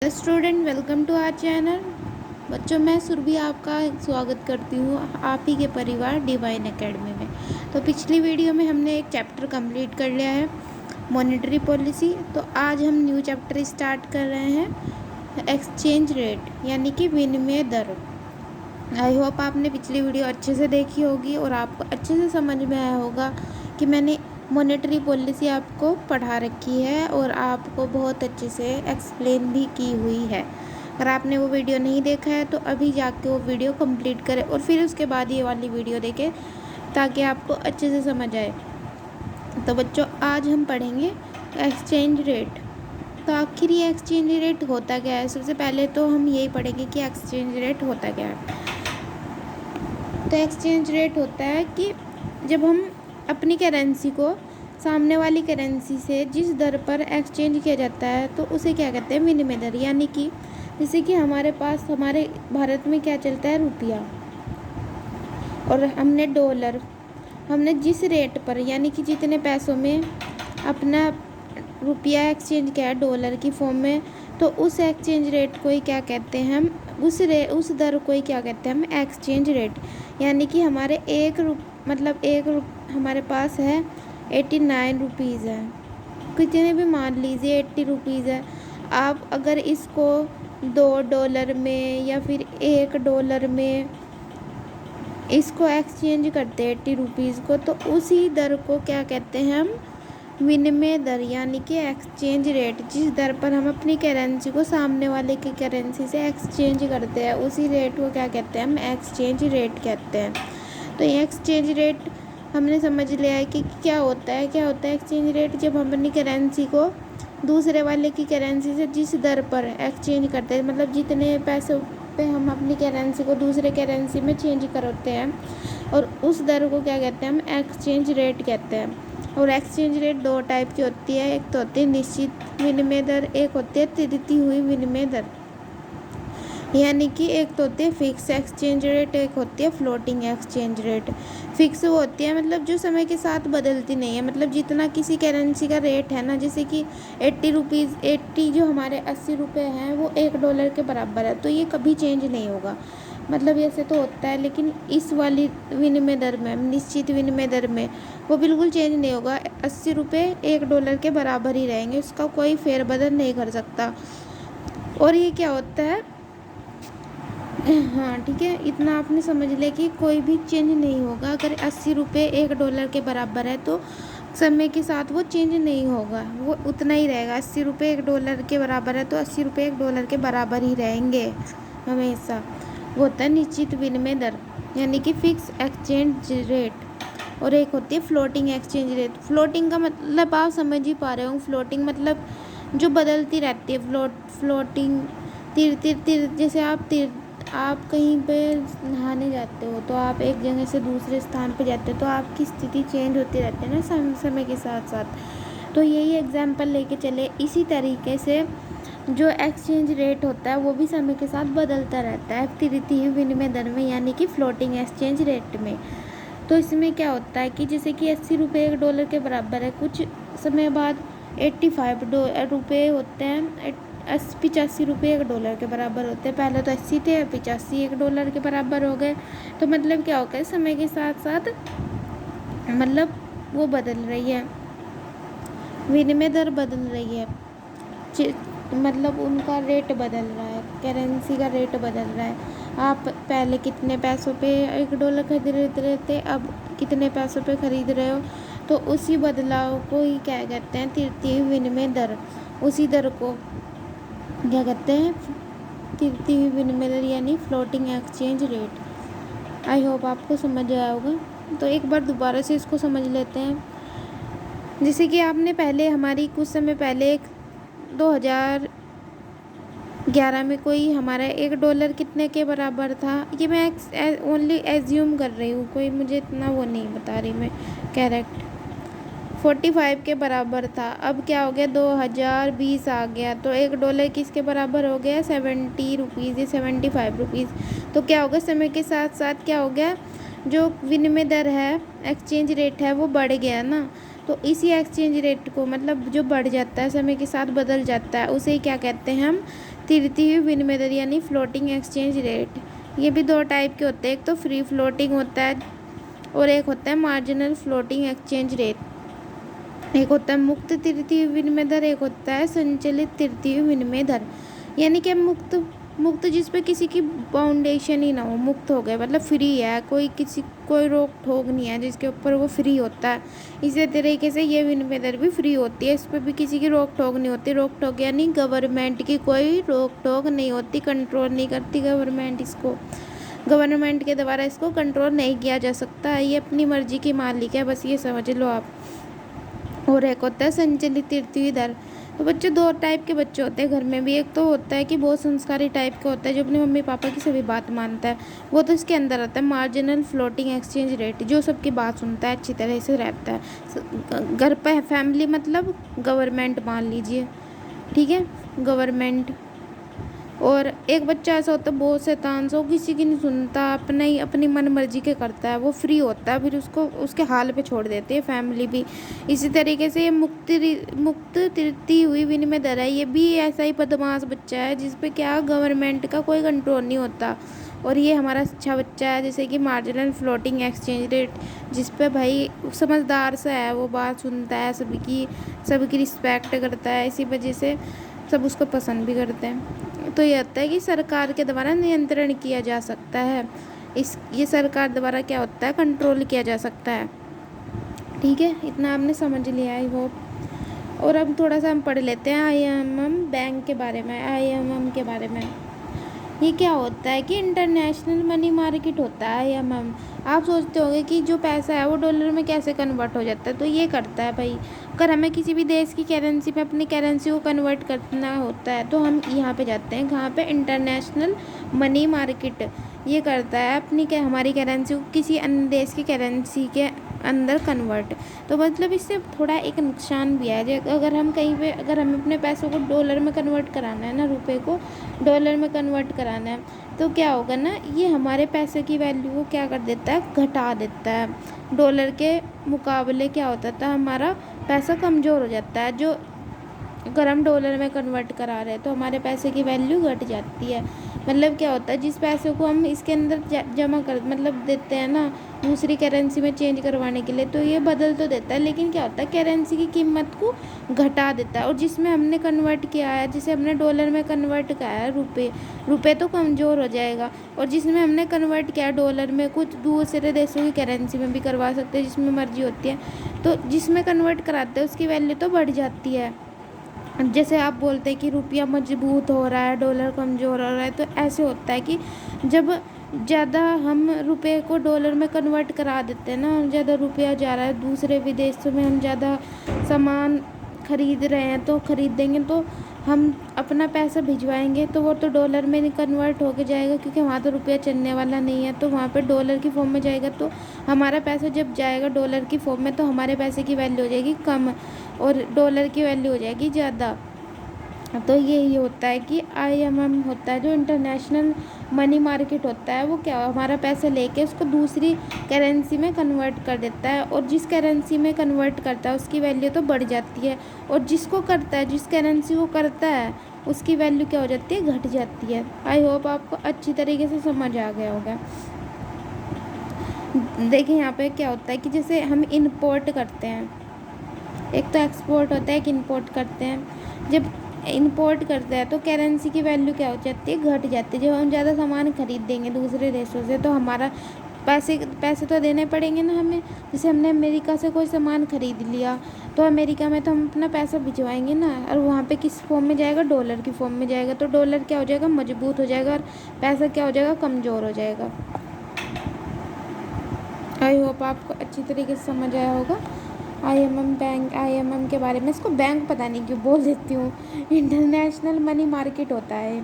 Hello student, welcome to our channel. बच्चों, मैं सुरभि आपका स्वागत करती हूँ आप ही के परिवार डिवाइन एकेडमी में। तो पिछली वीडियो में हमने एक चैप्टर कंप्लीट कर लिया है, मॉनेटरी पॉलिसी। तो आज हम न्यू चैप्टर स्टार्ट कर रहे हैं, एक्सचेंज रेट यानी कि विनिमय दर। आई होप आपने पिछली वीडियो अच्छे से देखी होगी और आपको अच्छे से समझ में आया होगा कि मैंने मॉनेटरी पॉलिसी आपको पढ़ा रखी है और आपको बहुत अच्छे से एक्सप्लेन भी की हुई है। अगर आपने वो वीडियो नहीं देखा है तो अभी जाके वो वीडियो कंप्लीट करें और फिर उसके बाद ये वाली वीडियो देखें ताकि आपको अच्छे से समझ आए। तो बच्चों, आज हम पढ़ेंगे एक्सचेंज रेट। तो आखिर ये एक्सचेंज रेट होता क्या है? सबसे पहले तो हम यही पढ़ेंगे कि एक्सचेंज रेट होता क्या है। तो एक्सचेंज रेट होता है कि जब हम अपनी करेंसी को सामने वाली करेंसी से जिस दर पर एक्सचेंज किया जाता है तो उसे क्या कहते हैं? विनिमय दर। यानी कि जैसे कि हमारे पास हमारे भारत में क्या चलता है? रुपया, और हमने डॉलर, हमने जिस रेट पर यानी कि जितने पैसों में अपना रुपया एक्सचेंज किया है डॉलर की फॉर्म में, तो उस एक्सचेंज रेट को ही क्या कहते हैं? हम उस दर को ही क्या कहते हैं? हम एक्सचेंज रेट। यानी कि हमारे हमारे पास है 89 रुपीज़ है, कितने भी मान लीजिए 80 रुपीज़ है। आप अगर इसको $2 में या फिर $1 में इसको एक्सचेंज करते हैं 80 रुपीज़ को, तो उसी दर को क्या कहते हैं? हम विनिमय दर यानी कि एक्सचेंज रेट। जिस दर पर हम अपनी करेंसी को सामने वाले की करेंसी से एक्सचेंज करते हैं उसी रेट को क्या कहते हैं? हम एक्सचेंज रेट कहते हैं। तो ये एक्सचेंज रेट हमने समझ लिया है कि क्या होता है एक्सचेंज रेट। जब हम अपनी करेंसी को दूसरे वाले की करेंसी से जिस दर पर एक्सचेंज करते हैं, मतलब जितने पैसों पे हम अपनी करेंसी को दूसरे करेंसी में चेंज करते हैं, और उस दर को क्या कहते हैं? हम एक्सचेंज रेट कहते हैं। और एक्सचेंज रेट दो टाइप की होती है, एक तो होती है निश्चित विनिमय दर, एक होती है तिरती हुई विनिमय दर। यानी कि एक तो होती है फिक्स एक्सचेंज रेट, एक होती है फ्लोटिंग एक्सचेंज रेट। फिक्स वो होती है मतलब जो समय के साथ बदलती नहीं है, मतलब जितना किसी करेंसी का रेट है ना, जैसे कि 80 रुपीज़, 80 जो हमारे 80 रुपये हैं वो $1 के बराबर है, तो ये कभी चेंज नहीं होगा। मतलब ऐसे तो होता है, लेकिन इस वाली विनिमय दर में, निश्चित विनिमय दर में, वो बिल्कुल चेंज नहीं होगा। 80 रुपये $1 के बराबर ही रहेंगे, उसका कोई फेरबदल नहीं कर सकता। और ये क्या होता है? हाँ ठीक है, इतना आपने समझ लिया कि कोई भी चेंज नहीं होगा। अगर 80 रुपये $1 के बराबर है तो समय के साथ वो चेंज नहीं होगा, वो उतना ही रहेगा। 80 रुपये $1 के बराबर है तो 80 रुपये $1 के बराबर ही रहेंगे हमेशा। वो होता है निश्चित विनिमय दर यानी कि फिक्स एक्सचेंज रेट। और एक होती है फ्लोटिंग एक्सचेंज रेट। फ्लोटिंग का मतलब आप समझ ही पा रहे हो, फ्लोटिंग मतलब जो बदलती रहती है। फ्लोटिंग तिर जैसे आप कहीं पे नहाने जाते हो तो आप एक जगह से दूसरे स्थान पे जाते हो तो आपकी स्थिति चेंज होती रहती है ना समय के साथ साथ। तो यही एग्जांपल लेके चले, इसी तरीके से जो एक्सचेंज रेट होता है वो भी समय के साथ बदलता रहता है तिरती हुई विनिमय दर में यानी कि फ्लोटिंग एक्सचेंज रेट में। तो इसमें क्या होता है कि जैसे कि 80 रुपये $1 के बराबर है, कुछ समय बाद 85 रुपये होते हैं, 85 रुपये $1 के बराबर होते हैं। पहले तो 80 थे, 85 $1 के बराबर हो गए। तो मतलब क्या होगा? समय के साथ साथ मतलब वो बदल रही है, विनिमय दर बदल रही है, मतलब उनका रेट बदल रहा है, करेंसी का रेट बदल रहा है। आप पहले कितने पैसों पे $1 खरीद रहे थे, अब कितने पैसों पे खरीद रहे हो, तो उसी बदलाव को ही क्या कहते हैं? तिरती हुई विनिमय दर। उसी दर को क्या कहते हैं? तिरती हुई विनिमय दर यानी floating exchange rate. I hope आपको समझ आया होगा। तो एक बार दोबारा से इसको समझ लेते हैं। जैसे कि आपने पहले हमारी कुछ समय पहले 2011 में कोई हमारा $1 कितने के बराबर था, ये मैं ओनली एज्यूम कर रही हूँ, कोई मुझे इतना वो नहीं बता रही मैं करेक्ट, 45 के बराबर था। अब क्या हो गया? 2020 आ गया तो $1 किसके बराबर हो गया? 70 रुपीज़ या 75 रुपीज़। तो क्या होगा? समय के साथ साथ क्या हो गया? जो विनिमय दर है, एक्सचेंज रेट है, वो बढ़ गया ना। तो इसी एक्सचेंज रेट को मतलब जो बढ़ जाता है, समय के साथ बदल जाता है, उसे क्या कहते हैं? हम तैरती हुई विनिमय दर यानी फ्लोटिंग एक्सचेंज रेट। ये भी दो टाइप के होते हैं, एक तो फ्री फ्लोटिंग होता है और एक होता है मार्जिनल फ्लोटिंग एक्सचेंज रेट। एक होता है मुक्त तैरती हुई विनिमय दर, एक होता है संचालित तैरती हुई विनिमय दर। यानी कि मुक्त मुक्त जिस पे किसी की बाउंडेशन ही ना हो, मुक्त हो गए मतलब फ्री है, कोई रोक टोक नहीं है जिसके ऊपर वो फ्री होता है। इसी तरीके से ये विनिमय दर भी फ्री होती है, इस पर भी किसी की रोक टोक नहीं होती। रोक टोक यानी गवर्नमेंट की कोई रोक टोक नहीं होती, कंट्रोल नहीं करती गवर्नमेंट इसको। गवर्नमेंट के द्वारा इसको कंट्रोल नहीं किया जा सकता, ये अपनी मर्जी की मालिक है, बस ये समझ लो आप। और एक होता है संचालित तैरती हुई दर। तो बच्चे दो टाइप के बच्चे होते हैं घर में भी, एक तो होता है कि बहुत संस्कारी टाइप का होता है जो अपने मम्मी पापा की सभी बात मानता है, वो तो इसके अंदर आता है मार्जिनल फ्लोटिंग एक्सचेंज रेट, जो सबकी बात सुनता है, अच्छी तरह से रहता है। घर पर फैमिली मतलब गवर्नमेंट मान लीजिए, ठीक है, गवर्नमेंट। और एक बच्चा ऐसा होता है बहुत शैतान सा, वो किसी की नहीं सुनता, अपना ही अपनी मन मर्जी के करता है, वो फ्री होता है, फिर उसको उसके हाल पे छोड़ देती है फैमिली भी। इसी तरीके से ये मुक्त तैरती हुई विनिमय दर है, ये भी ऐसा ही बदमाश बच्चा है जिस पे क्या गवर्नमेंट का कोई कंट्रोल नहीं होता। और ये हमारा अच्छा बच्चा है जैसे कि मार्जिनल फ्लोटिंग एक्सचेंज रेट, जिस पे भाई समझदार सा है, वो बात सुनता है, सबकी रिस्पेक्ट करता है, इसी वजह से सब उसको पसंद भी करते हैं। तो ये होता है कि सरकार के द्वारा नियंत्रण किया जा सकता है, ये सरकार द्वारा क्या होता है, कंट्रोल किया जा सकता है। ठीक है, इतना आपने समझ लिया आई होप। और अब थोड़ा सा हम पढ़ लेते हैं आईएमएम बैंक के बारे में, आईएमएम के बारे में। ये क्या होता है कि इंटरनेशनल मनी मार्केट होता है आईएमएम। आप सोचते होंगे कि जो पैसा है वो डॉलर में कैसे कन्वर्ट हो जाता है, तो ये करता है भाई, अगर हमें किसी भी देश की करेंसी में अपनी करेंसी को कन्वर्ट करना होता है तो हम यहाँ पे जाते हैं, कहाँ पे, इंटरनेशनल मनी मार्केट। ये करता है हमारी करेंसी को किसी अन्य देश की करेंसी के अंदर कन्वर्ट। तो मतलब इससे थोड़ा एक नुकसान भी है, अगर हम कहीं पे, अगर हमें अपने पैसों को डॉलर में कन्वर्ट कराना है ना, रुपए को डॉलर में कन्वर्ट कराना है, तो क्या होगा ना, ये हमारे पैसे की वैल्यू को क्या कर देता है, घटा देता है। डॉलर के मुकाबले क्या होता था, हमारा पैसा कमज़ोर हो जाता है। जो अगर हम डॉलर में कन्वर्ट करा रहे हैं तो हमारे पैसे की वैल्यू घट जाती है। मतलब क्या होता है, जिस पैसे को हम इसके अंदर जमा कर मतलब देते हैं ना दूसरी करेंसी में चेंज करवाने के लिए, तो ये बदल तो देता है, लेकिन क्या होता है, करेंसी की कीमत को घटा देता है। और जिसमें हमने कन्वर्ट किया है, जिसे हमने डॉलर में कन्वर्ट किया है, रुपये तो कमज़ोर हो जाएगा। और जिसमें हमने कन्वर्ट किया है डॉलर में, कुछ दूसरे देशों की करेंसी में भी करवा सकते हैं, जिसमें मर्जी होती है, तो जिसमें कन्वर्ट कराते हैं उसकी वैल्यू तो बढ़ जाती है। जैसे आप बोलते हैं कि रुपया मजबूत हो रहा है, डॉलर कमज़ोर हो रहा है, तो ऐसे होता है कि जब ज़्यादा हम रुपये को डॉलर में कन्वर्ट करा देते हैं ना, ज़्यादा रुपया जा रहा है दूसरे विदेशों में, हम ज़्यादा सामान खरीद रहे हैं, तो खरीदेंगे तो हम अपना पैसा भिजवाएंगे तो वो तो डॉलर में नहीं कन्वर्ट होके जाएगा, क्योंकि वहाँ तो रुपया चलने वाला नहीं है, तो वहाँ पे डॉलर की फॉर्म में जाएगा। तो हमारा पैसा जब जाएगा डॉलर की फॉर्म में, तो हमारे पैसे की वैल्यू हो जाएगी कम और डॉलर की वैल्यू हो जाएगी ज़्यादा। तो यही होता है कि आईएमएम होता है जो इंटरनेशनल मनी मार्केट होता है, वो क्या हमारा पैसा लेके उसको दूसरी करेंसी में कन्वर्ट कर देता है, और जिस करेंसी में कन्वर्ट करता है उसकी वैल्यू तो बढ़ जाती है, और जिसको करता है, जिस करेंसी को करता है, उसकी वैल्यू क्या हो जाती है, घट जाती है। आई होप आपको अच्छी तरीके से समझ आ गया होगा। देखिए यहाँ पे क्या होता है कि जैसे हम इंपोर्ट करते हैं, एक तो एक्सपोर्ट होता है, एक इंपोर्ट करते हैं। जब इंपोर्ट करते हैं तो करेंसी की वैल्यू क्या हो जाती है, घट जाती है। जब हम ज़्यादा सामान खरीद देंगे दूसरे देशों से, तो हमारा पैसे तो देने पड़ेंगे ना हमें। जैसे हमने अमेरिका से कोई सामान खरीद लिया, तो अमेरिका में तो हम अपना पैसा भिजवाएंगे ना, और वहाँ पे किस फॉर्म में जाएगा, डॉलर की फॉर्म में जाएगा। तो डॉलर क्या हो जाएगा, मजबूत हो जाएगा, और पैसा क्या हो जाएगा, कमज़ोर हो जाएगा। आई होप आपको अच्छी तरीके से समझ आया होगा आईएमएम के बारे में। इसको बैंक पता नहीं क्यों बोल देती हूँ, इंटरनेशनल मनी मार्केट होता है।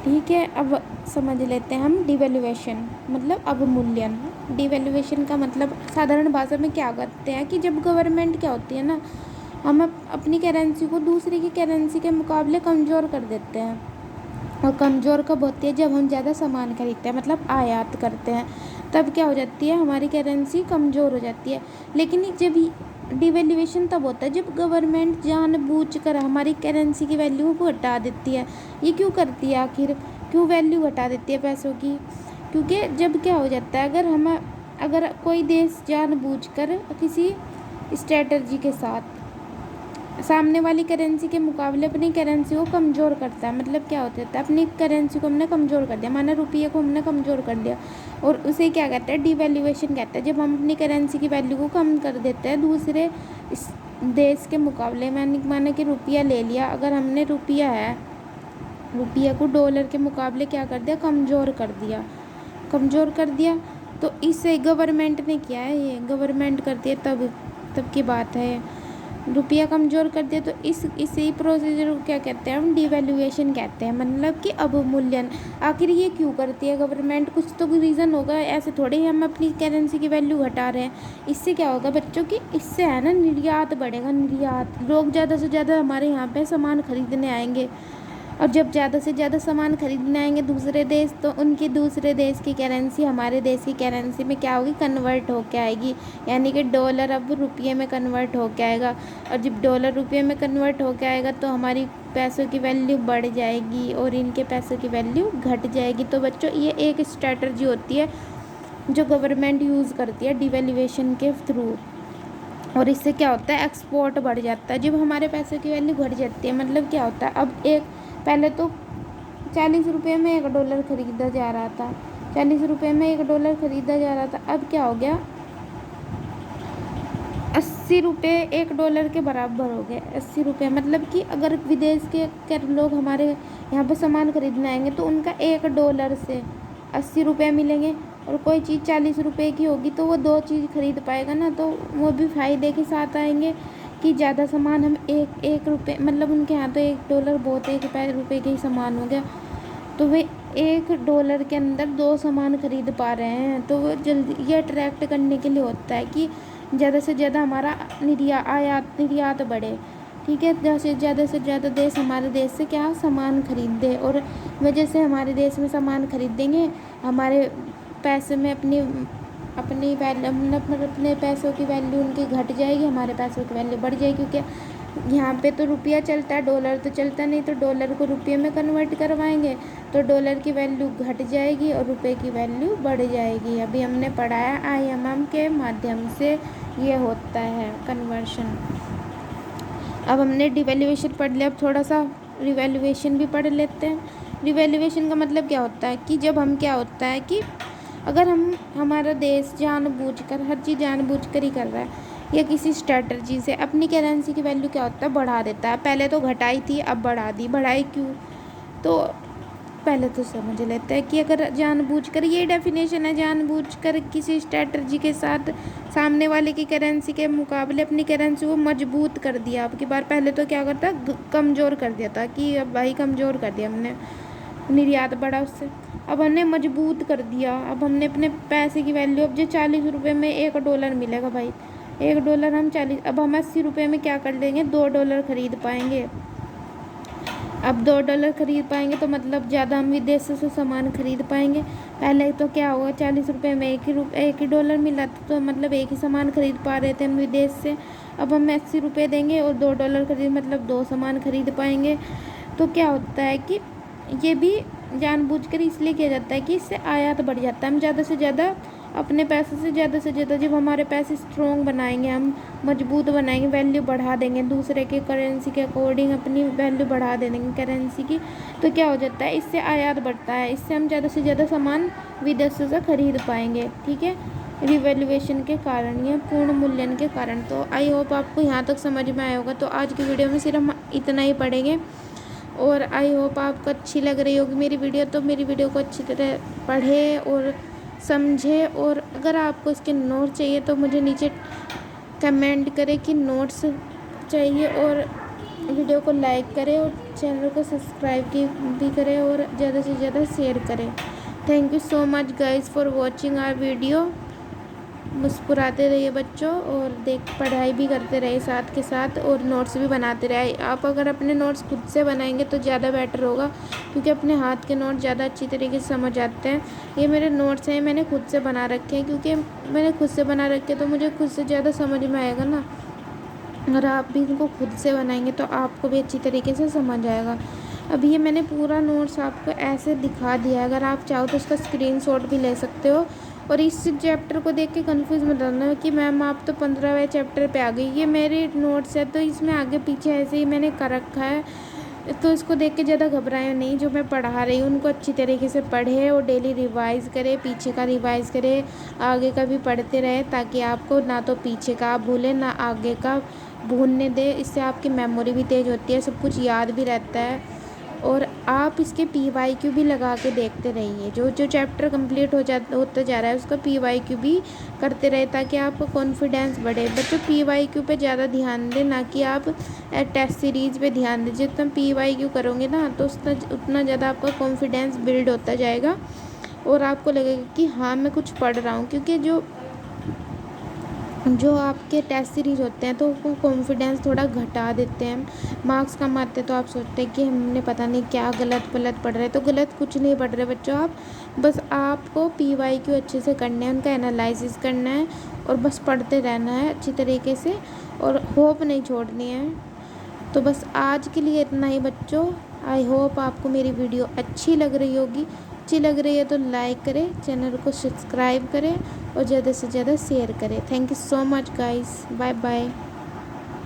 ठीक है, अब समझ लेते हैं हम डिवैल्यूएशन मतलब अवमूल्यन। डिवैल्यूएशन का मतलब साधारण भाषा में क्या करते हैं कि जब गवर्नमेंट क्या होती है ना, हम अपनी करेंसी को दूसरे की करेंसी के मुकाबले कमज़ोर कर देते हैं। और कमज़ोर कब होती है, जब हम ज़्यादा सामान खरीदते हैं, मतलब आयात करते हैं, तब क्या हो जाती है, हमारी करेंसी कमज़ोर हो जाती है। लेकिन जब डिवैल्यूएशन तब होता है जब गवर्नमेंट जानबूझकर हमारी करेंसी की वैल्यू को घटा देती है। ये क्यों करती है आखिर, क्यों वैल्यू घटा देती है पैसों की? क्योंकि जब क्या हो जाता है, अगर कोई देश जानबूझकर किसी स्ट्रेटजी के साथ सामने वाली करेंसी के मुकाबले अपनी करेंसी को कमज़ोर करता है, मतलब क्या होता है, अपनी करेंसी को हमने कमज़ोर कर दिया, माना रुपये को हमने कमज़ोर कर दिया, और उसे क्या कहते हैं, डिवैल्यूएशन कहते हैं। जब हम अपनी करेंसी की वैल्यू को कम कर देते हैं दूसरे इस देश के मुकाबले, माना कि रुपया ले लिया, अगर हमने रुपये को डॉलर के मुकाबले क्या कर दिया, कमज़ोर कर दिया। तो इससे गवर्नमेंट ने किया है, ये गवर्नमेंट करती है तब की बात है, रुपया कमज़ोर कर दिया। तो इसी प्रोसीजर को क्या कहते हैं, हम डिवैल्यूएशन कहते हैं, मतलब कि अवमूल्यन। आखिर ये क्यों करती है गवर्नमेंट, कुछ तो रीज़न होगा, ऐसे थोड़े ही हम अपनी करेंसी की वैल्यू घटा रहे हैं। इससे क्या होगा बच्चों की, इससे है ना निर्यात बढ़ेगा, निर्यात, लोग ज़्यादा से ज़्यादा हमारे यहाँ पे सामान खरीदने आएंगे, और जब ज़्यादा से ज़्यादा सामान खरीदने आएंगे दूसरे देश, तो उनकी दूसरे देश की करेंसी हमारे देश की करेंसी में क्या होगी, कन्वर्ट होके आएगी, यानी कि डॉलर अब रुपये में कन्वर्ट होके आएगा। और जब डॉलर रुपये में कन्वर्ट होके आएगा तो हमारी पैसों की वैल्यू बढ़ जाएगी और इनके पैसों की वैल्यू घट जाएगी। तो बच्चों ये एक स्ट्रैटेजी होती है जो गवर्नमेंट यूज़ करती है डिवैल्यूएशन के थ्रू, और इससे क्या होता है, एक्सपोर्ट बढ़ जाता है। जब हमारे पैसों की वैल्यू घट जाती है, मतलब क्या होता है, अब पहले तो 40 रुपये में $1 ख़रीदा जा रहा था, 40 रुपये में $1 ख़रीदा जा रहा था, अब क्या हो गया, 80 रुपये $1 के बराबर हो गए। 80 रुपये, मतलब कि अगर विदेश के लोग हमारे यहाँ पर सामान खरीदने आएंगे तो उनका $1 से 80 रुपये मिलेंगे, और कोई चीज़ 40 रुपये की होगी तो वो 2 चीज़ खरीद पाएगा ना, तो वो भी फ़ायदे के साथ आएंगे कि ज़्यादा सामान हम एक रुपये, मतलब उनके यहाँ तो $1 बहुत, ₹1 के ही सामान हो गया, तो वे $1 के अंदर 2 सामान खरीद पा रहे हैं। तो वो जल्दी, ये अट्रैक्ट करने के लिए होता है कि ज़्यादा से ज़्यादा हमारा निर्यात बढ़े, ठीक है, जैसे ज़्यादा से ज़्यादा देश हमारे देश से क्या सामान खरीदे, और वजह से हमारे देश में सामान खरीदेंगे, हमारे पैसे में अपनी वैल्यू, मतलब अपने पैसों की वैल्यू उनकी घट जाएगी, हमारे पैसों की वैल्यू बढ़ जाएगी, क्योंकि यहाँ पे तो रुपया चलता है, डॉलर तो चलता नहीं, तो डॉलर को रुपये में कन्वर्ट करवाएंगे तो डॉलर की वैल्यू घट जाएगी और रुपये की वैल्यू बढ़ जाएगी। अभी हमने पढ़ाया IMM के माध्यम से ये होता है कन्वर्शन। अब हमने डिवैल्यूएशन पढ़ लिया, अब थोड़ा सा रिवैल्यूएशन भी पढ़ लेते हैं। रिवैल्यूएशन का मतलब क्या होता है कि जब हम, क्या होता है कि अगर हमारा देश जानबूझकर, हर चीज़ जानबूझकर ही कर रहा है, या किसी स्ट्रैटेजी से अपनी करेंसी की वैल्यू क्या होता है, बढ़ा देता है। पहले तो घटाई थी, अब बढ़ा दी, बढ़ाई क्यों, तो पहले तो समझ लेते हैं कि अगर जानबूझकर, ये डेफिनेशन है, जानबूझकर किसी स्ट्रैटेजी के साथ सामने वाले की करेंसी के मुकाबले अपनी करेंसी को मजबूत कर दिया। अब की बार पहले तो क्या करता, कमज़ोर कर दिया था कि अब भाई कमज़ोर कर दिया हमने, निर्यात बढ़ा उससे, अब हमने मजबूत कर दिया। अब हमने अपने पैसे की वैल्यू, अब जो 40 रुपये में $1 मिलेगा भाई, $1 हम 40, अब हम 80 रुपये में क्या कर लेंगे, $2 खरीद पाएंगे। अब $2 खरीद पाएंगे तो मतलब ज़्यादा हम विदेशों से सामान खरीद पाएंगे। पहले तो क्या हुआ, 40 रुपये में एक ही डॉलर मिला था, तो मतलब एक ही सामान खरीद पा रहे थे हम विदेश से। अब हम 80 रुपये देंगे और $2 खरीद, मतलब 2 सामान खरीद पाएंगे। तो क्या होता है कि ये भी जानबूझकर इसलिए किया जाता है कि इससे आयात बढ़ जाता है। हम ज़्यादा से ज़्यादा अपने पैसे से ज़्यादा जब हमारे पैसे स्ट्रॉन्ग बनाएंगे, हम मजबूत बनाएंगे, वैल्यू बढ़ा देंगे, दूसरे के करेंसी के अकॉर्डिंग अपनी वैल्यू बढ़ा देंगे करेंसी की, तो क्या हो जाता है, इससे आयात बढ़ता है, इससे हम ज़्यादा से ज़्यादा सामान विदेशों से खरीद पाएंगे, ठीक है, रिवैल्यूएशन के कारण या पूर्ण मूल्यन के कारण। तो आई होप आपको यहाँ तक समझ में आया होगा। तो आज की वीडियो में सिर्फ हम इतना ही पढ़ेंगे, और आई होप आपको अच्छी लग रही होगी मेरी वीडियो। तो मेरी वीडियो को अच्छी तरह पढ़े और समझे, और अगर आपको इसके नोट्स चाहिए तो मुझे नीचे कमेंट करें कि नोट्स चाहिए, और वीडियो को लाइक करें और चैनल को सब्सक्राइब भी करें और ज़्यादा से ज़्यादा शेयर करें। Thank you so much guys for watching our video. मुस्कुराते रहिए बच्चों, और पढ़ाई भी करते रहिए साथ के साथ, और नोट्स भी बनाते रहिए। आप अगर अपने नोट्स खुद से बनाएंगे तो ज़्यादा बेटर होगा, क्योंकि अपने हाथ के नोट्स ज़्यादा अच्छी तरीके से समझ आते हैं। ये मेरे नोट्स हैं, मैंने खुद से बना रखे हैं, क्योंकि मैंने खुद से बना रखे तो मुझे खुद से ज़्यादा समझ में आएगा ना। अगर आप भी इनको खुद से बनाएंगे तो आपको भी अच्छी तरीके से समझ आएगा। अब ये मैंने पूरा नोट्स आपको ऐसे दिखा दिया है, अगर आप चाहो तो उसका स्क्रीनशॉट भी ले सकते हो। और इस चैप्टर को देख के कंफ्यूज मत होना कि मैम आप तो 15वें चैप्टर पे आ गई। ये मेरे नोट्स है तो इसमें आगे पीछे ऐसे ही मैंने कर रखा है, तो इसको देख के ज़्यादा घबराए नहीं। जो मैं पढ़ा रही हूँ उनको अच्छी तरीके से पढ़े और डेली रिवाइज़ करे, पीछे का रिवाइज़ करे, आगे का भी पढ़ते रहे, ताकि आपको ना तो पीछे का आप भूलें ना आगे का भूलने दे। इससे आपकी मेमोरी भी तेज़ होती है, सब कुछ याद भी रहता है। और आप इसके PYQ भी लगा के देखते रहिए। जो जो चैप्टर कंप्लीट होता जा रहा है उसका PYQ भी करते रहे, ताकि आपको कॉन्फिडेंस बढ़े। बच्चों PYQ पे ज़्यादा ध्यान दें, ना कि आप टेस्ट सीरीज़ पे ध्यान दें। जितना PYQ करोगे ना तो उतना ज़्यादा आपका कॉन्फिडेंस बिल्ड होता जाएगा और आपको लगेगा कि हाँ मैं कुछ पढ़ रहा हूँ। क्योंकि जो आपके टेस्ट सीरीज होते हैं तो वो कॉन्फिडेंस थोड़ा घटा देते हैं, मार्क्स कम आते हैं। तो आप सोचते हैं कि हमने पता नहीं क्या गलत पढ़ रहे, तो गलत कुछ नहीं पढ़ रहे बच्चों आप। बस आपको PYQ अच्छे से करना है, उनका एनालिसिस करना है और बस पढ़ते रहना है अच्छी तरीके से, और होप नहीं छोड़नी है। तो बस आज के लिए इतना ही बच्चों। आई होप आपको मेरी वीडियो अच्छी लग रही होगी। अच्छी लग रही है तो लाइक करें, चैनल को सब्सक्राइब करें और ज़्यादा से ज़्यादा शेयर करें। Thank you so much guys, bye bye.